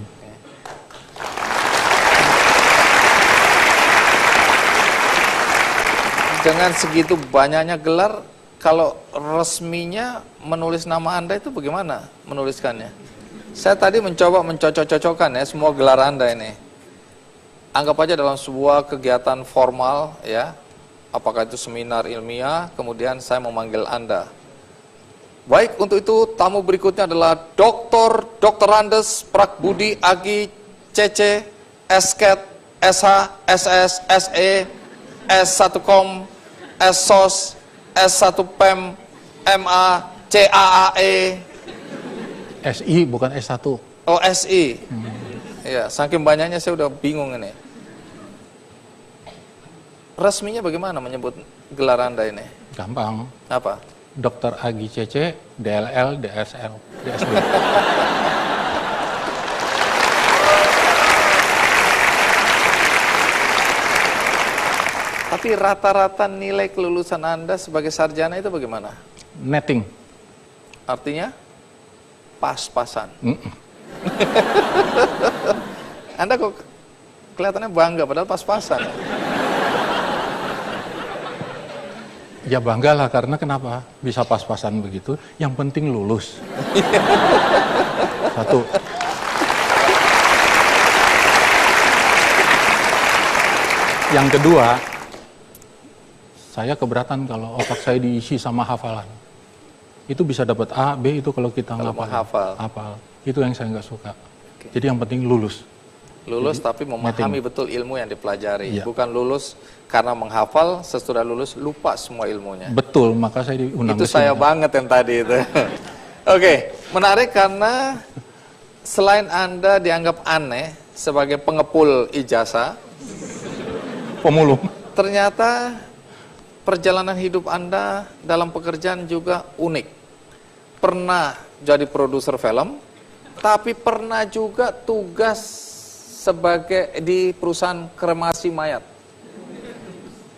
A: Dengan segitu banyaknya gelar, kalau resminya menulis nama Anda itu bagaimana menuliskannya? Saya tadi mencoba mencocok-cocokkan ya semua gelar Anda ini. Anggap aja dalam sebuah kegiatan formal ya, apakah itu seminar ilmiah, kemudian saya memanggil Anda. Baik, untuk itu tamu berikutnya adalah Dr. Andes Prakbudi Agi CC Esket SH SS SE S1Com SSOS S1 PEM MA CAAE
J: SI bukan S1.
A: Oh, SI. Ya, saking banyaknya saya udah bingung ini. Resminya bagaimana menyebut gelar Anda ini?
J: Gampang.
A: Apa?
J: Dr. Agi CC, DLL, DSL, DSD.
A: Tapi rata-rata nilai kelulusan Anda sebagai sarjana itu bagaimana?
J: Netting.
A: Artinya? Pas-pasan. Anda kok kelihatannya bangga padahal pas-pasan.
J: Ya banggalah, karena kenapa? Bisa pas-pasan begitu, yang penting lulus. Satu. Yang kedua, saya keberatan kalau otak saya diisi sama hafalan. itu bisa dapat A, B itu kalau kita
A: Kalau menghafal.
J: hafal. Itu yang saya nggak suka. Jadi yang penting lulus.
A: Lulus tapi memahami betul ilmu yang dipelajari.
J: Iya.
A: Bukan lulus karena menghafal, sesudah lulus lupa semua ilmunya.
J: Betul, maka saya diundang
A: Itu
J: ke
A: saya
J: sini.
A: banget yang tadi itu. Oke, menarik karena selain Anda dianggap aneh sebagai pengepul ijazah,
J: Pemulung.
A: ternyata perjalanan hidup Anda dalam pekerjaan juga unik. Pernah jadi produser film, tapi pernah juga tugas sebagai di perusahaan kremasi mayat.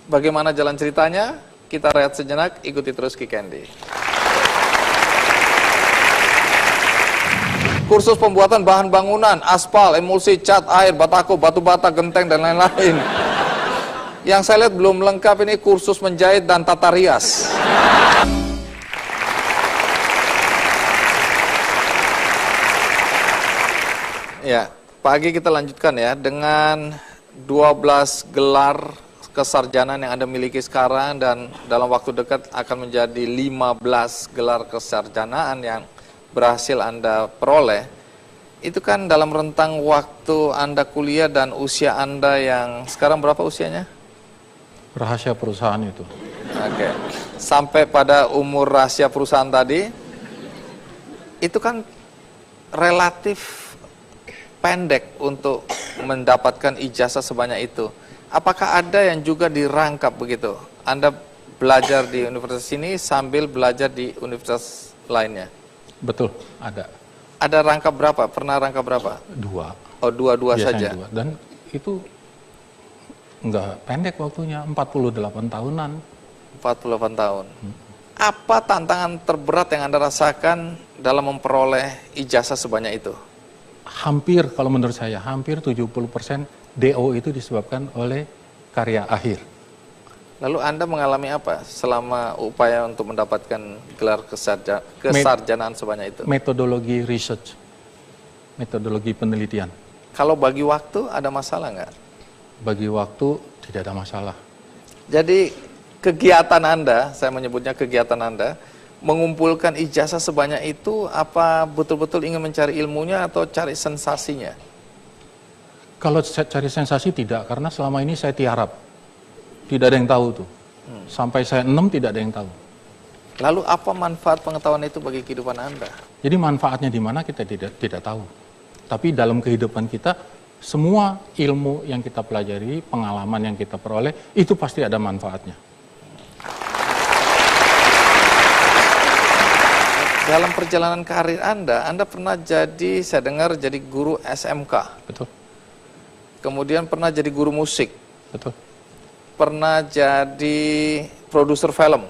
A: Bagaimana jalan ceritanya? Kita rehat sejenak, ikuti terus Ki Candy. Kursus pembuatan bahan bangunan, aspal, emulsi, cat, air, batako, batu bata, genteng, dan lain-lain. Yang saya lihat belum lengkap ini kursus menjahit dan tata rias. Ya, pagi kita lanjutkan ya dengan 12 gelar kesarjanaan yang Anda miliki sekarang dan dalam waktu dekat akan menjadi 15 gelar kesarjanaan yang berhasil Anda peroleh. Itu kan dalam rentang waktu Anda kuliah dan usia Anda yang sekarang berapa usianya?
J: Rahasia perusahaan itu.
A: Oke. Sampai pada umur rahasia perusahaan tadi, itu kan relatif pendek untuk mendapatkan ijazah sebanyak itu. Apakah ada yang juga dirangkap begitu? Anda belajar di universitas ini sambil belajar di universitas lainnya?
J: Betul, ada.
A: Ada rangkap berapa? Pernah rangkap berapa?
J: 2.
A: Oh, dua-dua saja?
J: Biasanya 2. Dan itu enggak pendek waktunya, 48 tahunan.
A: 48 tahun. Apa tantangan terberat yang Anda rasakan dalam memperoleh ijazah sebanyak itu?
J: Hampir, kalau menurut saya, hampir 70% DO itu disebabkan oleh karya akhir.
A: Lalu Anda mengalami apa selama upaya untuk mendapatkan gelar kesarjanaan sebanyak itu?
J: Metodologi research, metodologi penelitian.
A: Kalau bagi waktu ada masalah nggak?
J: Bagi waktu tidak ada masalah.
A: Jadi kegiatan Anda, saya menyebutnya kegiatan Anda, mengumpulkan ijazah sebanyak itu, apa betul-betul ingin mencari ilmunya atau cari sensasinya?
J: Kalau cari sensasi tidak, karena selama ini saya tiarap. Tidak ada yang tahu tuh. Sampai saya 6 tidak ada yang tahu.
A: Lalu apa manfaat pengetahuan itu bagi kehidupan Anda?
J: Jadi manfaatnya di mana kita tidak tahu. Tapi dalam kehidupan kita, semua ilmu yang kita pelajari, pengalaman yang kita peroleh, itu pasti ada manfaatnya.
A: Dalam perjalanan karir Anda pernah jadi, saya dengar jadi guru SMK.
J: Betul.
A: Kemudian pernah jadi guru musik.
J: Betul.
A: Pernah jadi produser film.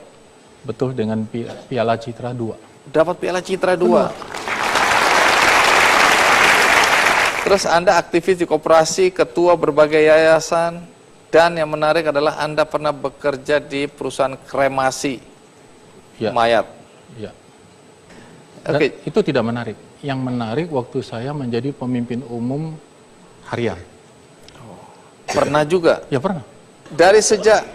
J: Betul, dengan Piala Citra 2.
A: Dapat Piala Citra 2. Terus Anda aktivis di koperasi, ketua berbagai yayasan, dan yang menarik adalah Anda pernah bekerja di perusahaan kremasi mayat.
J: Ya. Oke. Itu tidak menarik. Yang menarik waktu saya menjadi pemimpin umum harian.
A: Pernah juga?
J: Ya pernah.
A: Dari sejak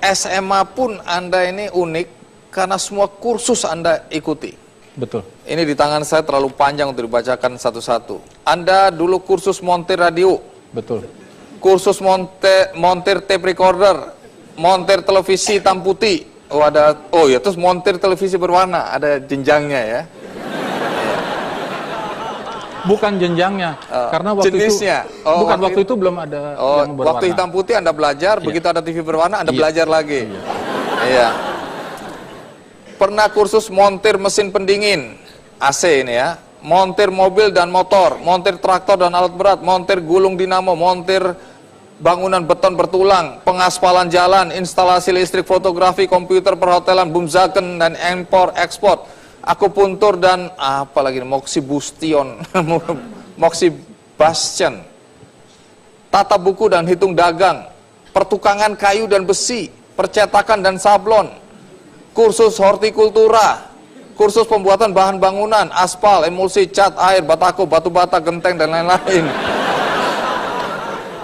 A: SMA pun Anda ini unik karena semua kursus Anda ikuti.
J: Betul.
A: Ini di tangan saya terlalu panjang untuk dibacakan satu-satu. Anda dulu kursus montir radio.
J: Betul.
A: Kursus montir tape recorder, montir televisi hitam putih. Terus montir televisi berwarna, ada jenjangnya ya.
J: Bukan jenjangnya, karena waktu
A: jenisnya.
J: itu waktu itu belum ada yang berwarna.
A: Waktu hitam putih Anda belajar, begitu ada TV berwarna Anda belajar lagi. Iya. Pernah kursus montir mesin pendingin, AC ini ya, montir mobil dan motor, montir traktor dan alat berat, montir gulung dinamo, montir bangunan beton bertulang, pengaspalan jalan, instalasi listrik, fotografi, komputer, perhotelan, bumzaken dan impor ekspor, akupuntur dan apalagi moxibustion, moxibustion, tata buku dan hitung dagang, pertukangan kayu dan besi, percetakan dan sablon, kursus hortikultura, kursus pembuatan bahan bangunan, aspal, emulsi, cat, air, batako, batu bata, genteng dan lain-lain.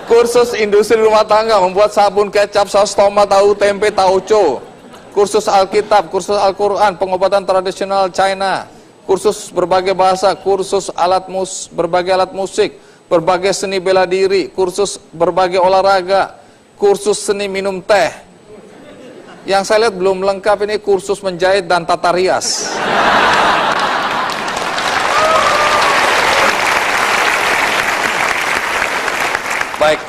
A: Kursus industri rumah tangga, membuat sabun, kecap, saus tomat, tahu tempe, tauco. kursus Alkitab, kursus Al-Quran, pengobatan tradisional China, kursus berbagai bahasa, kursus berbagai alat musik, berbagai seni bela diri, kursus berbagai olahraga, kursus seni minum teh. Yang saya lihat belum lengkap ini kursus menjahit dan tata rias. Baik,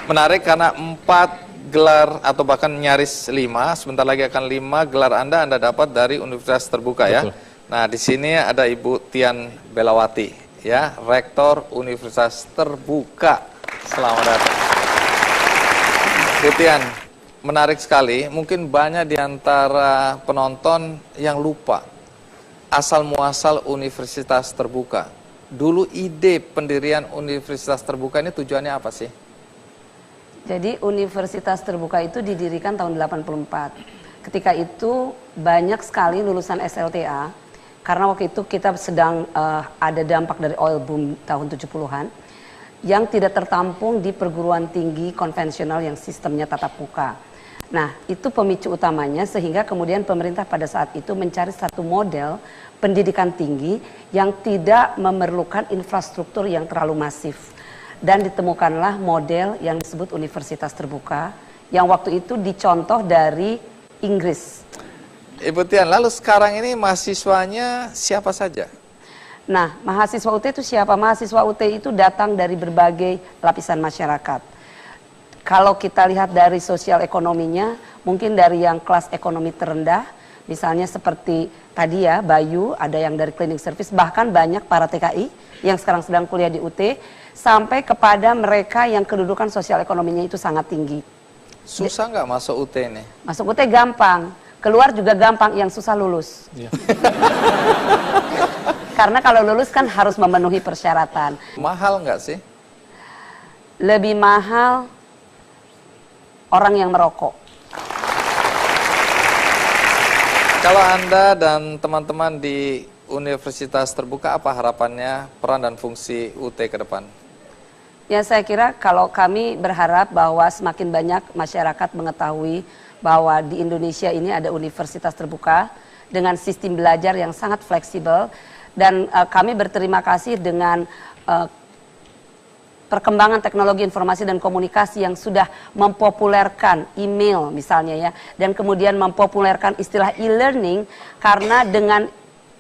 A: menarik karena 4 gelar atau bahkan nyaris 5, sebentar lagi akan 5 gelar Anda dapat dari Universitas Terbuka.
J: Betul.
A: Ya. Nah, di sini ada Ibu Tian Belawati, ya, Rektor Universitas Terbuka. Selamat datang. Bu Tian, menarik sekali. Mungkin banyak di antara penonton yang lupa asal muasal Universitas Terbuka. Dulu ide pendirian Universitas Terbuka ini tujuannya apa sih?
K: Jadi Universitas Terbuka itu didirikan tahun 84. Ketika itu banyak sekali lulusan SLTA, karena waktu itu kita sedang ada dampak dari oil boom tahun 70-an, yang tidak tertampung di perguruan tinggi konvensional yang sistemnya tatap muka. Nah, itu pemicu utamanya sehingga kemudian pemerintah pada saat itu mencari satu model pendidikan tinggi yang tidak memerlukan infrastruktur yang terlalu masif. Dan ditemukanlah model yang disebut Universitas Terbuka yang waktu itu dicontoh dari Inggris.
A: Ibu Tian, lalu sekarang ini mahasiswanya siapa saja?
K: Nah, mahasiswa UT itu siapa? Mahasiswa UT itu datang dari berbagai lapisan masyarakat. Kalau kita lihat dari sosial ekonominya, mungkin dari yang kelas ekonomi terendah, misalnya seperti tadi ya, Bayu, ada yang dari cleaning service, bahkan banyak para TKI yang sekarang sedang kuliah di UT, sampai kepada mereka yang kedudukan sosial ekonominya itu sangat tinggi.
A: Susah nggak masuk UT ini?
K: Masuk UT gampang, keluar juga gampang, yang susah lulus.
J: Iya.
K: Karena kalau lulus kan harus memenuhi persyaratan.
A: Mahal nggak sih?
K: Lebih mahal orang yang merokok.
A: Kalau Anda dan teman-teman di Universitas Terbuka, apa harapannya, peran dan fungsi UT ke depan?
K: Ya, saya kira kalau kami berharap bahwa semakin banyak masyarakat mengetahui bahwa di Indonesia ini ada Universitas Terbuka dengan sistem belajar yang sangat fleksibel, dan kami berterima kasih dengan perkembangan teknologi informasi dan komunikasi yang sudah mempopulerkan email misalnya ya, dan kemudian mempopulerkan istilah e-learning, karena dengan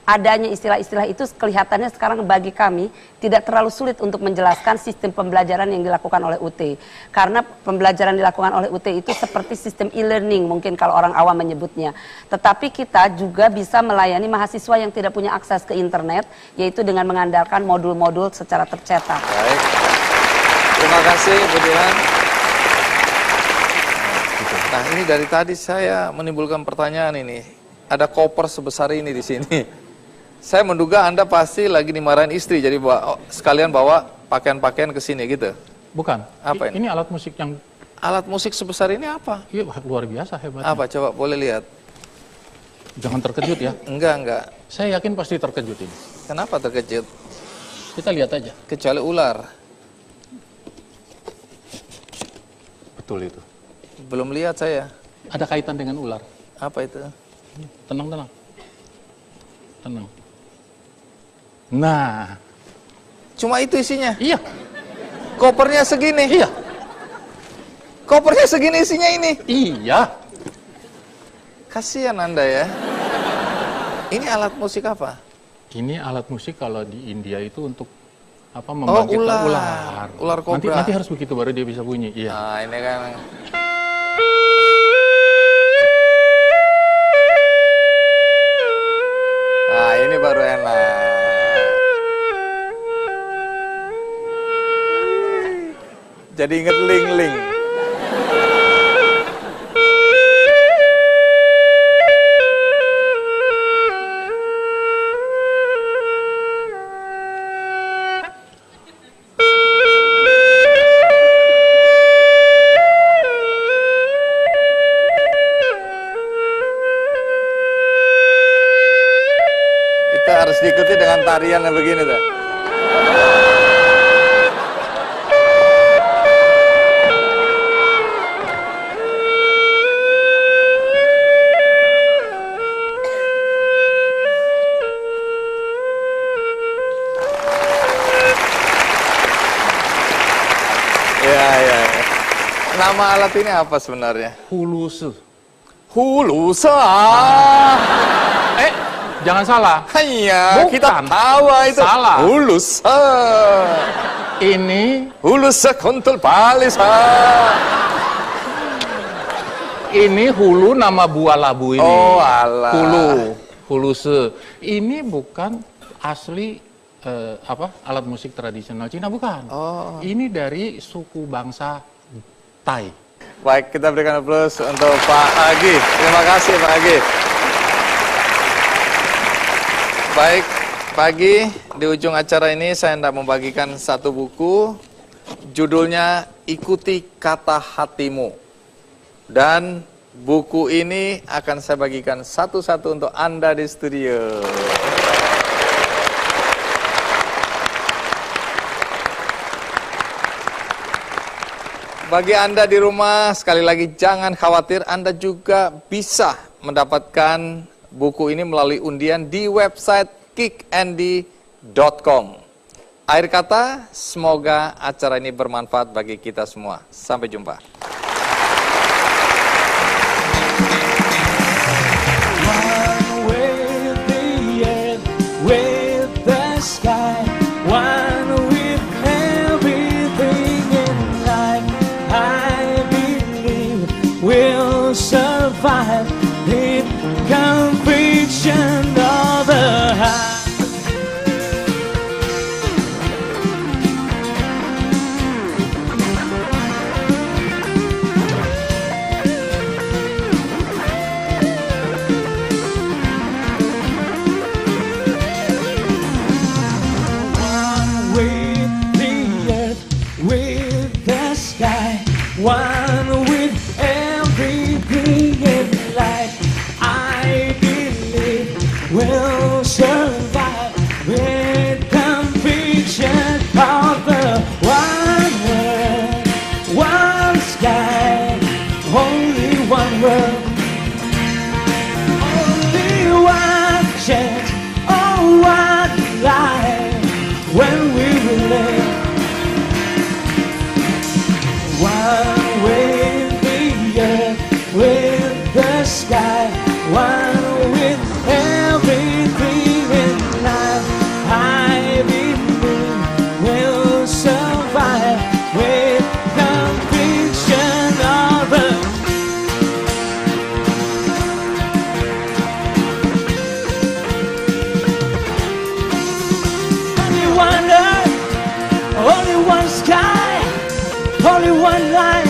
K: adanya istilah-istilah itu kelihatannya sekarang bagi kami tidak terlalu sulit untuk menjelaskan sistem pembelajaran yang dilakukan oleh UT. Karena pembelajaran dilakukan oleh UT itu seperti sistem e-learning mungkin kalau orang awam menyebutnya. Tetapi kita juga bisa melayani mahasiswa yang tidak punya akses ke internet, yaitu dengan mengandalkan modul-modul secara tercetak.
A: Baik. Terima kasih, Bu Dian. Nah, ini dari tadi saya menimbulkan pertanyaan ini. Ada koper sebesar ini di sini. Saya menduga Anda pasti lagi dimarahin istri, jadi sekalian bawa pakaian-pakaian ke sini gitu.
J: Bukan.
A: Apa ini?
J: Ini alat musik yang...
A: Alat musik sebesar ini apa?
J: Iya, luar biasa hebatnya.
A: Apa? Coba boleh lihat.
J: Jangan terkejut ya.
A: Enggak.
J: Saya yakin pasti terkejut ini.
A: Kenapa terkejut?
J: Kita lihat aja.
A: Kecuali ular.
J: Betul itu.
A: Belum lihat saya.
J: Ada kaitan dengan ular.
A: Apa itu?
J: Tenang. Tenang. Nah.
A: Cuma itu isinya?
J: Iya.
A: Kopernya segini?
J: Iya.
A: Kopernya segini isinya ini?
J: Iya.
A: Kasihan Anda ya. Ini alat musik apa?
J: Ini alat musik kalau di India itu untuk apa, membangkitkan ular.
A: Ular kobra.
J: Nanti harus begitu baru dia bisa bunyi. Iya.
A: Nah, ini kan. Nah, ini baru enak. Jadi inget ling-ling. Itu harus diikuti dengan tarian yang begini tuh. Nama alat ini apa sebenarnya?
J: Huluse.
A: Huluse.
J: Jangan salah.
A: Iya, kita tahu itu.
J: Salah.
A: Huluse.
J: Ini
A: huluse kuntul palisa.
J: Ini hulu nama buah labu ini.
A: Oh, alah.
J: Huluse. Ini bukan asli alat musik tradisional Cina, bukan.
A: Oh.
J: Ini dari suku bangsa Tai.
A: Baik, kita berikan aplaus untuk Pak Agi. Terima kasih Pak Agi. Baik, pagi di ujung acara ini saya hendak membagikan satu buku. Judulnya Ikuti Kata Hatimu. Dan buku ini akan saya bagikan satu-satu untuk Anda di studio. Bagi Anda di rumah, sekali lagi jangan khawatir, Anda juga bisa mendapatkan buku ini melalui undian di website kickandy.com. Akhir kata, semoga acara ini bermanfaat bagi kita semua. Sampai jumpa.
L: Survive in conviction of the high. One with the earth, with the sky, one with everything in life. I believe we'll survive with conviction of the one world, one sky, only one world, only one chance, oh one life when we will live. One with the earth, with the sky, one with everything in life. I believe we'll survive with conviction of the only one earth, only one sky, only one life.